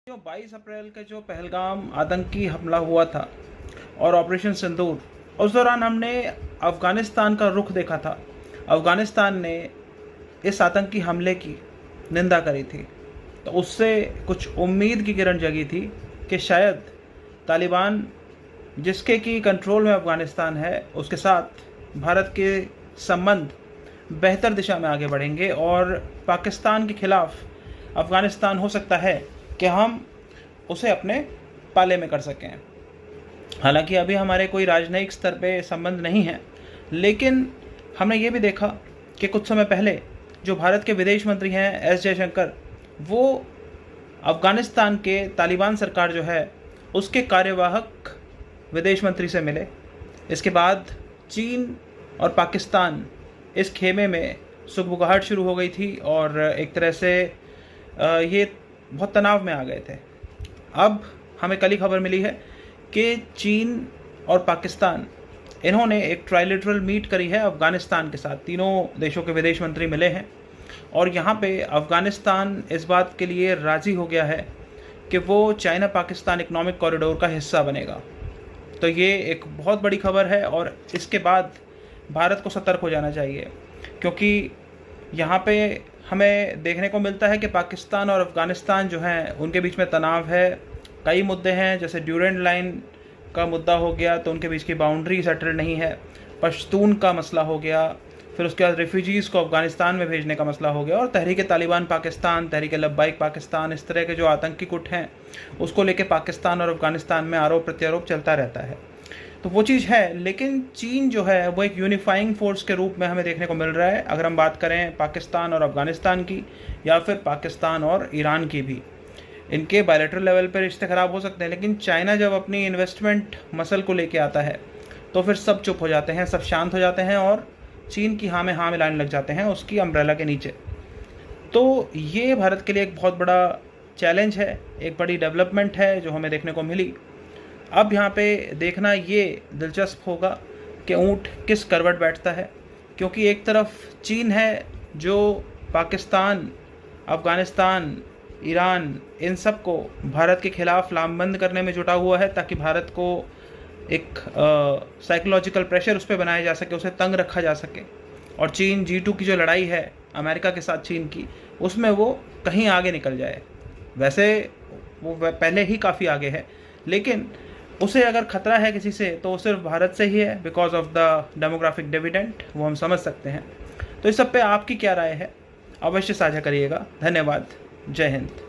जो 22 अप्रैल के जो पहलगाम आतंकी हमला हुआ था और ऑपरेशन सिंदूर, उस दौरान हमने अफ़गानिस्तान का रुख देखा था। अफ़गानिस्तान ने इस आतंकी हमले की निंदा करी थी, तो उससे कुछ उम्मीद की किरण जगी थी कि शायद तालिबान, जिसके की कंट्रोल में अफ़गानिस्तान है, उसके साथ भारत के संबंध बेहतर दिशा में आगे बढ़ेंगे और पाकिस्तान के खिलाफ अफ़गानिस्तान हो सकता है कि हम उसे अपने पाले में कर सकें। हालांकि अभी हमारे कोई राजनयिक स्तर पे संबंध नहीं है, लेकिन हमने ये भी देखा कि कुछ समय पहले जो भारत के विदेश मंत्री हैं एस जयशंकर, वो अफ़गानिस्तान के तालिबान सरकार जो है उसके कार्यवाहक विदेश मंत्री से मिले। इसके बाद चीन और पाकिस्तान इस खेमे में सुगबुगाहट शुरू हो गई थी और एक तरह से ये बहुत तनाव में आ गए थे। अब हमें कल ही खबर मिली है कि चीन और पाकिस्तान, इन्होंने एक ट्राइलेटरल मीट करी है अफ़गानिस्तान के साथ। तीनों देशों के विदेश मंत्री मिले हैं और यहाँ पे अफ़गानिस्तान इस बात के लिए राज़ी हो गया है कि वो चाइना पाकिस्तान इकोनॉमिक कॉरिडोर का हिस्सा बनेगा। तो ये एक बहुत बड़ी खबर है और इसके बाद भारत को सतर्क हो जाना चाहिए, क्योंकि यहाँ पे हमें देखने को मिलता है कि पाकिस्तान और अफ़गानिस्तान जो हैं उनके बीच में तनाव है। कई मुद्दे हैं, जैसे ड्यूरेंट लाइन का मुद्दा हो गया तो उनके बीच की बाउंड्री सेटल नहीं है, पश्तून का मसला हो गया, फिर उसके बाद रेफ्यूजीज़ को अफ़गानिस्तान में भेजने का मसला हो गया, और तहरीक तालिबान पाकिस्तान, तहरीक लब्बाइक पाकिस्तान, इस तरह के जो आतंकी गुट हैं उसको लेके पाकिस्तान और अफ़गानिस्तान में आरोप प्रत्यारोप चलता रहता है। तो वो चीज़ है, लेकिन चीन जो है वो एक यूनिफाइंग फोर्स के रूप में हमें देखने को मिल रहा है। अगर हम बात करें पाकिस्तान और अफ़गानिस्तान की, या फिर पाकिस्तान और ईरान की भी, इनके बायलैटरल लेवल पर रिश्ते ख़राब हो सकते हैं, लेकिन चाइना जब अपनी इन्वेस्टमेंट मसल को लेके आता है तो फिर सब चुप हो जाते हैं, सब शांत हो जाते हैं और चीन की हाँ में हाँ मिलाने लग जाते हैं उसकी अम्ब्रेला के नीचे। तो ये भारत के लिए एक बहुत बड़ा चैलेंज है, एक बड़ी डेवलपमेंट है जो हमें देखने को मिली। अब यहाँ पे देखना ये दिलचस्प होगा कि ऊँट किस करवट बैठता है, क्योंकि एक तरफ चीन है जो पाकिस्तान, अफ़गानिस्तान, ईरान, इन सब को भारत के खिलाफ़ लामबंद करने में जुटा हुआ है, ताकि भारत को एक साइकोलॉजिकल प्रेशर उस पर बनाया जा सके, उसे तंग रखा जा सके। और चीन G2 की जो लड़ाई है अमेरिका के साथ चीन की, उसमें वो कहीं आगे निकल जाए। वैसे वो पहले ही काफ़ी आगे है, लेकिन उसे अगर खतरा है किसी से तो वो सिर्फ भारत से ही है, because of the demographic dividend, वो हम समझ सकते हैं। तो इस सब पे आपकी क्या राय है, अवश्य साझा करिएगा। धन्यवाद। जय हिंद।